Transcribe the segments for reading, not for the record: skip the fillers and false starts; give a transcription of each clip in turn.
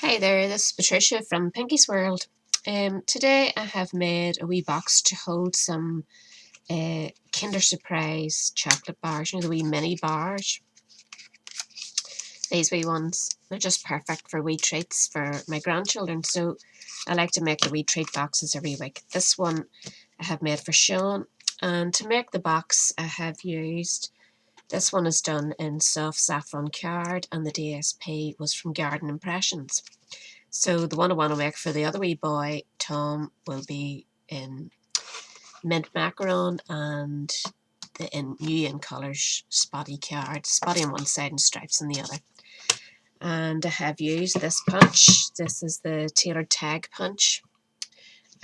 Hi there, this is Patricia from Pinky's World. Today I have made a wee box to hold some Kinder Surprise chocolate bars, you know, the wee mini bars. These wee ones, they're just perfect for wee treats for my grandchildren, so I like to make the wee treat boxes every week. This one I have made for Sean, and to make the box I have used, this one is done in soft saffron card and the DSP was from Garden Impressions. So the one I want to make for the other wee boy, Tom, will be in mint macaron and in new in colours spotty card, spotty on one side and stripes on the other. And I have used this punch. This is the tailored tag punch.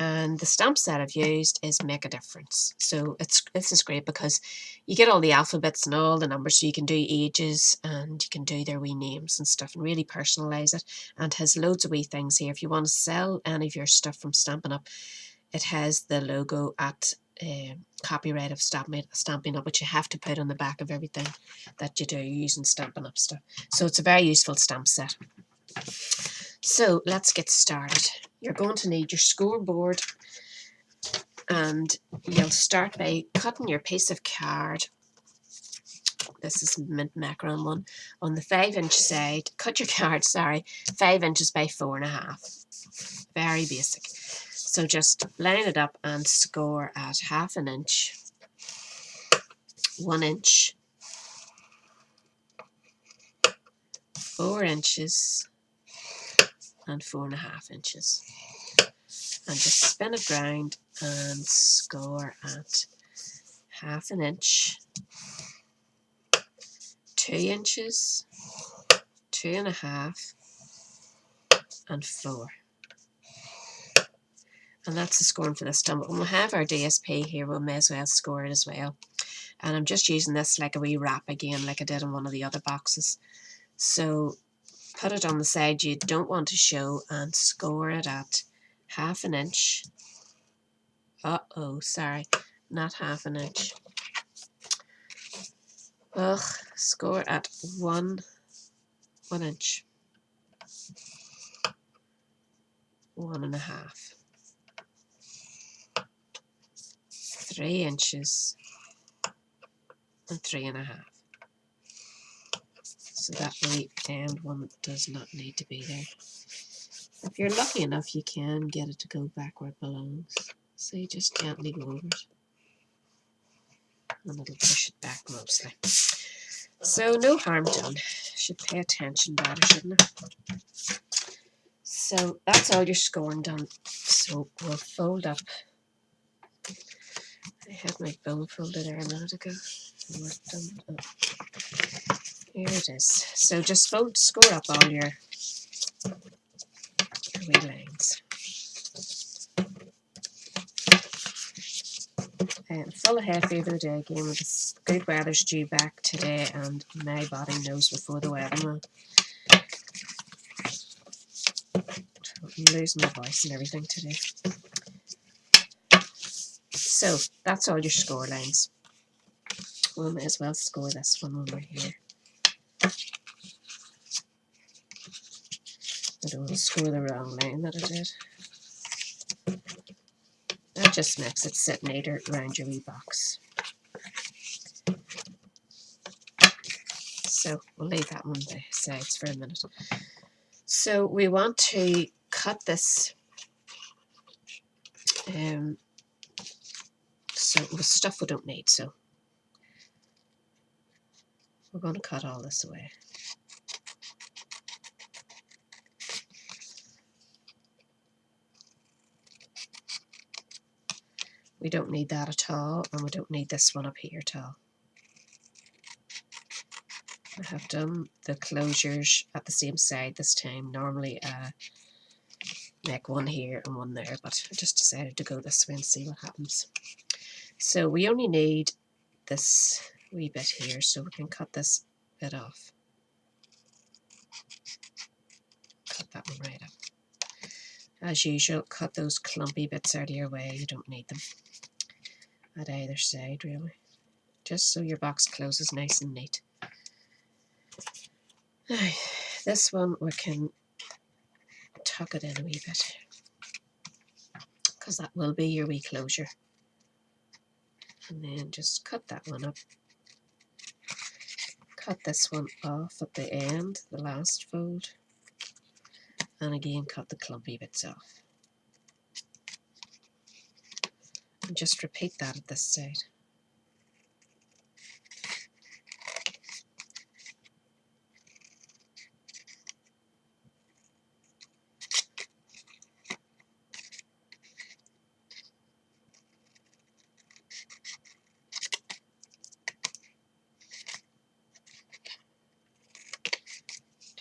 And the stamp set I've used is Make a Difference. So this is great because you get all the alphabets and all the numbers, so you can do ages and you can do their wee names and stuff and really personalise it. And has loads of wee things here. If you want to sell any of your stuff from Stampin' Up, it has the logo at copyright of Stampin' Up, which you have to put on the back of everything that you do using Stampin' Up stuff. So it's a very useful stamp set. So let's get started. You're going to need your scoreboard, and you'll start by cutting your piece of card. This is mint macaron one. On the 5-inch side, cut your card, 5 inches by 4.5. Very basic. So just line it up and score at 1/2 inch, 1 inch, 4 inches, and 4.5 inches. And just spin it round and score at 1/2 inch, 2 inches, 2.5, and 4. And that's the scoring for this time. But when we have our DSP here, we may as well score it as well. And I'm just using this like a wee wrap again, like I did in one of the other boxes. So put it on the side you don't want to show and score it at 1/2 inch. Sorry, not 1/2 inch. Score at 1 inch, 1.5, 3 inches, and 3.5. So that wee end one does not need to be there. If you're lucky enough, you can get it to go back where it belongs. So you just gently go over it, and it'll push it back mostly. So no harm done. Should pay attention better, shouldn't I? So that's all your scoring done. So we'll fold up. I had my bone folded there a minute ago. Here it is. So just score up all your wee lines. Full of hay fever today again, with this good weather's due back today, and my body knows before the weatherman. I'm losing my voice and everything today. So that's all your score lines. We may as well score this one when we're here. I don't want to score the wrong line that I did. That just makes it sit neater around your wee box. So we'll leave that one by the sides for a minute. So we want to cut this with stuff we don't need, so we're going to cut all this away. We don't need that at all, and we don't need this one up here at all. I have done the closures at the same side this time. Normally make one here and one there, but I just decided to go this way and see what happens. So we only need this wee bit here, so we can cut this bit off. Cut that one right up. As usual, cut those clumpy bits out of your way. You don't need them at either side, really. Just so your box closes nice and neat. This one we can tuck it in a wee bit, because that will be your wee closure. And then just cut that one up. Cut this one off at the end, the last fold. And again, cut the clumpy bits off. And just repeat that at this side.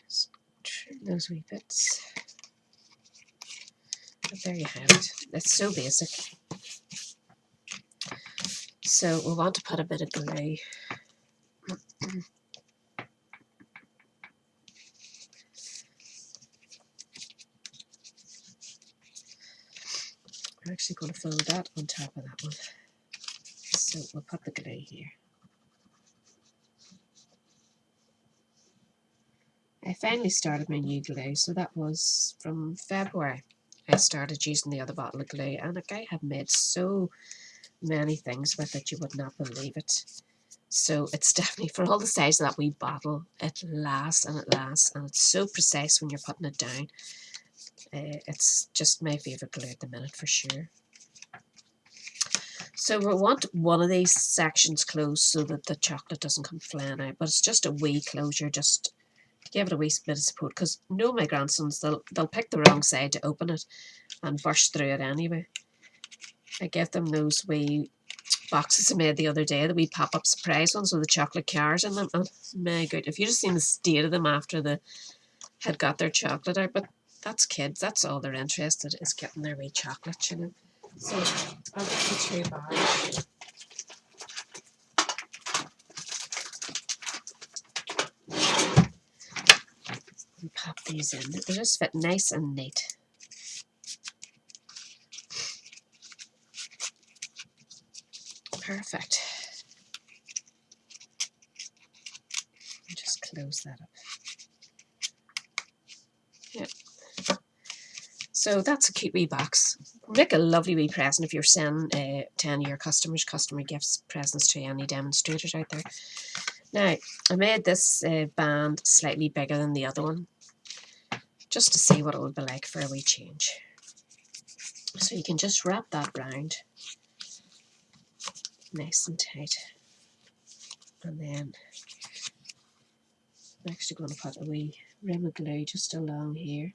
Just trim those wee bits. But there you have it. It's so basic. So we want to put a bit of glue. I'm actually going to fold that on top of that one. So we'll put the glue here. I finally started my new glue, so that was from February. I started using the other bottle of glue, and I have made so many things with it, you would not believe it. So it's definitely, for all the size of that wee bottle, it lasts, and it's so precise when you're putting it down. It's just my favourite glue at the minute for sure. So we want one of these sections closed so that the chocolate doesn't come flying out, but it's just a wee closure, just to give it a wee bit of support, because no, my grandsons, they'll pick the wrong side to open it and burst through it anyway. I gave them those wee boxes I made the other day, the wee pop-up surprise ones with the chocolate cars in them. Oh my God, if you'd have seen the state of them after they had got their chocolate out. But that's kids, that's all they're interested in, is getting their wee chocolate, you know. So I'll get the 2 bars. And pop these in. They just fit nice and neat. Perfect. And just close that up. Yep. So that's a cute wee box. Make a lovely wee present if you're sending to any of your customers, customer gifts, presents to any demonstrators out there. Now, I made this band slightly bigger than the other one, just to see what it would be like for a wee change. So you can just wrap that round nice and tight. And then I'm actually going to put a wee rim of glue just along here.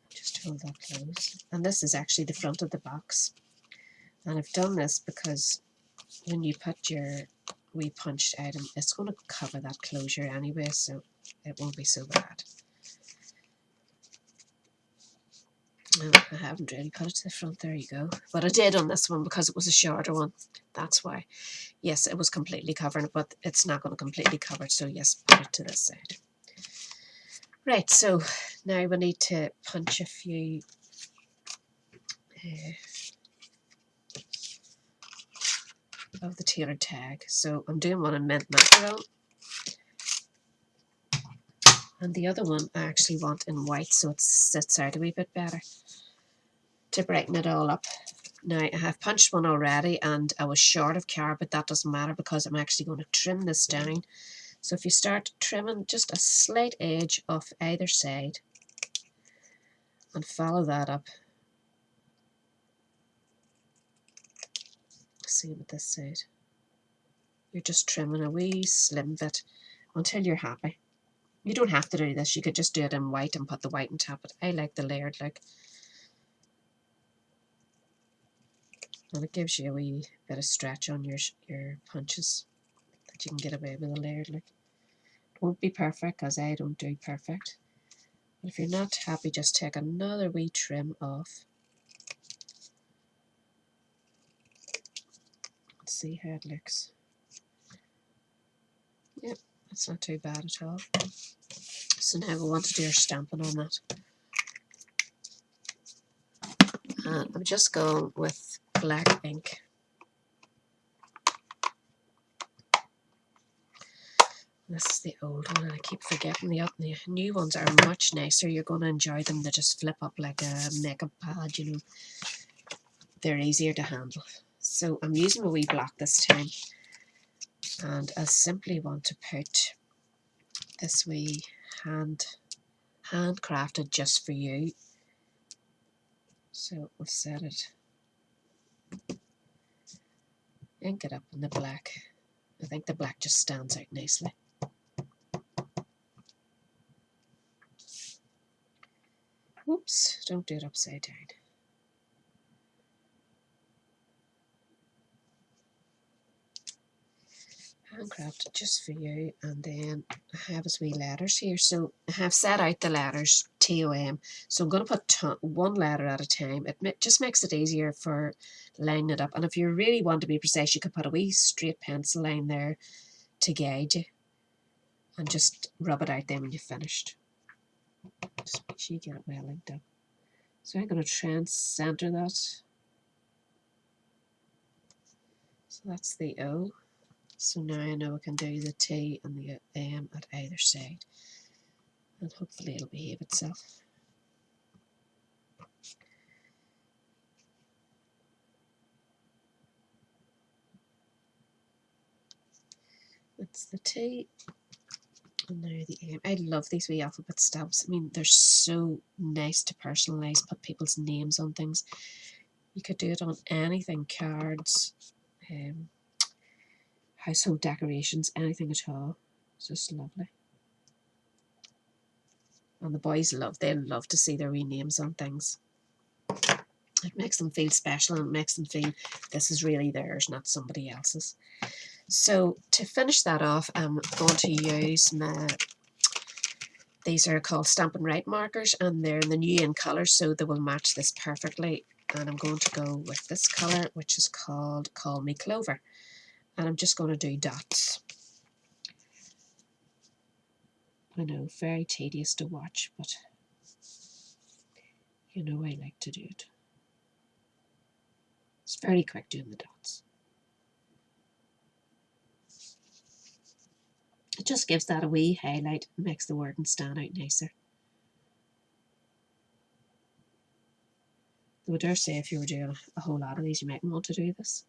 Just hold that close. And this is actually the front of the box. And I've done this because when you put your wee punched item, it's going to cover that closure anyway, so it won't be so bad. I haven't really put it to the front, there you go. But I did on this one because it was a shorter one, that's why. Yes, it was completely covered, but it's not going to completely cover it, so yes, put it to this side. Right, so now we need to punch a few of the tailored tag. So I'm doing one in mint macaron, and the other one I actually want in white so it sits out a wee bit better to brighten it all up. Now I have punched one already and I was short of care, but that doesn't matter because I'm actually going to trim this down. So if you start trimming just a slight edge off either side and follow that up. Same with this side. You're just trimming a wee slim bit until you're happy. You don't have to do this, you could just do it in white and put the white on top, but I like the layered look. And it gives you a wee bit of stretch on your punches, that you can get away with a layered look. It won't be perfect because I don't do perfect. But if you're not happy, just take another wee trim off. Let's see how it looks. Yep, that's not too bad at all. So now we want to do our stamping on that. And I'm just going with black ink. This is the old one, and I keep forgetting the new ones are much nicer. You're going to enjoy them. They just flip up like a makeup pad, you know. They're easier to handle. So I'm using a wee block this time, and I simply want to put this wee handcrafted just for you. So we'll set it, ink it up in the black. I think the black just stands out nicely. Oops, don't do it upside down. Handcrafted just for you, and then I have his wee letters here. So I have set out the letters TOM. So I'm going to put one letter at a time. It just makes it easier for lining it up. And if you really want to be precise, you could put a wee straight pencil line there to guide you, and just rub it out then when you've finished. Just make sure you get it well linked up. So I'm going to try and center that. So that's the O. So now I know I can do the T and the M at either side, and hopefully it'll behave itself. That's the T, and now the M. I love these wee alphabet stamps. I mean, they're so nice to personalise, put people's names on things. You could do it on anything, cards, household decorations, anything at all. It's just lovely. And the boys they love to see their wee names on things. It makes them feel special, and it makes them feel this is really theirs, not somebody else's. So to finish that off, I'm going to use these are called Stampin' Up markers, and they're in the new in colour, so they will match this perfectly. And I'm going to go with this colour, which is called Call Me Clover. And I'm just going to do dots. I know, very tedious to watch, but you know I like to do it. It's very quick doing the dots. It just gives that a wee highlight and makes the wording stand out nicer. Though I dare say if you were doing a whole lot of these, you might want to do this.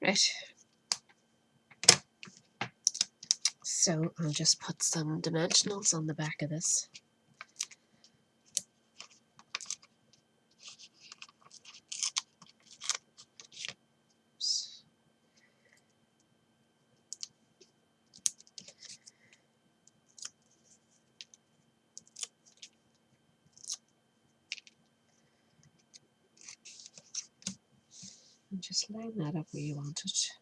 Right. So I'll just put some dimensionals on the back of this. Oops. And just line that up where you want it.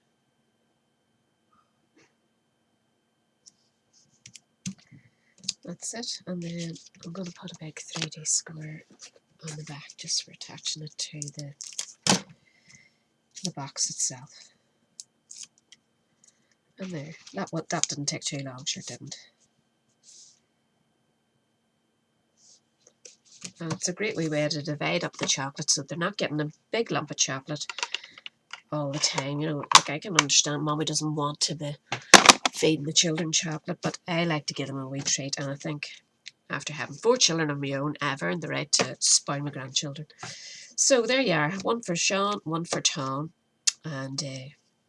That's it, and then I'm going to put a big 3D square on the back just for attaching it to the box itself. And there, that didn't take too long, sure didn't. And it's a great wee way to divide up the chocolate so they're not getting a big lump of chocolate all the time. You know, like I can understand Mommy doesn't want to be feeding the children chocolate, but I like to give them a wee treat, and I think after having 4 children of my own, I've earned the right to spoil my grandchildren. So there you are, one for Sean, one for Tom, and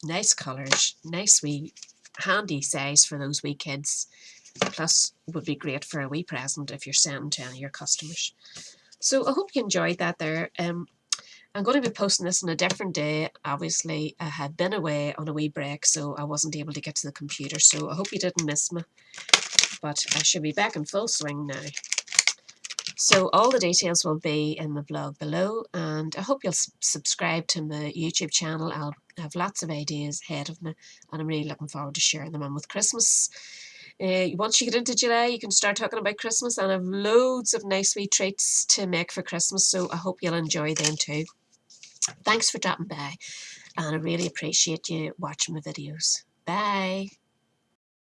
nice colours, nice wee handy size for those wee kids, plus would be great for a wee present if you're sending to any of your customers. So I hope you enjoyed that there. I'm going to be posting this on a different day. Obviously, I had been away on a wee break, so I wasn't able to get to the computer. So I hope you didn't miss me. But I should be back in full swing now. So all the details will be in the blog below. And I hope you'll subscribe to my YouTube channel. I'll have lots of ideas ahead of me, and I'm really looking forward to sharing them on with Christmas. Once you get into July, you can start talking about Christmas, and I have loads of nice wee treats to make for Christmas. So I hope you'll enjoy them too. Thanks for dropping by, and I really appreciate you watching my videos. Bye.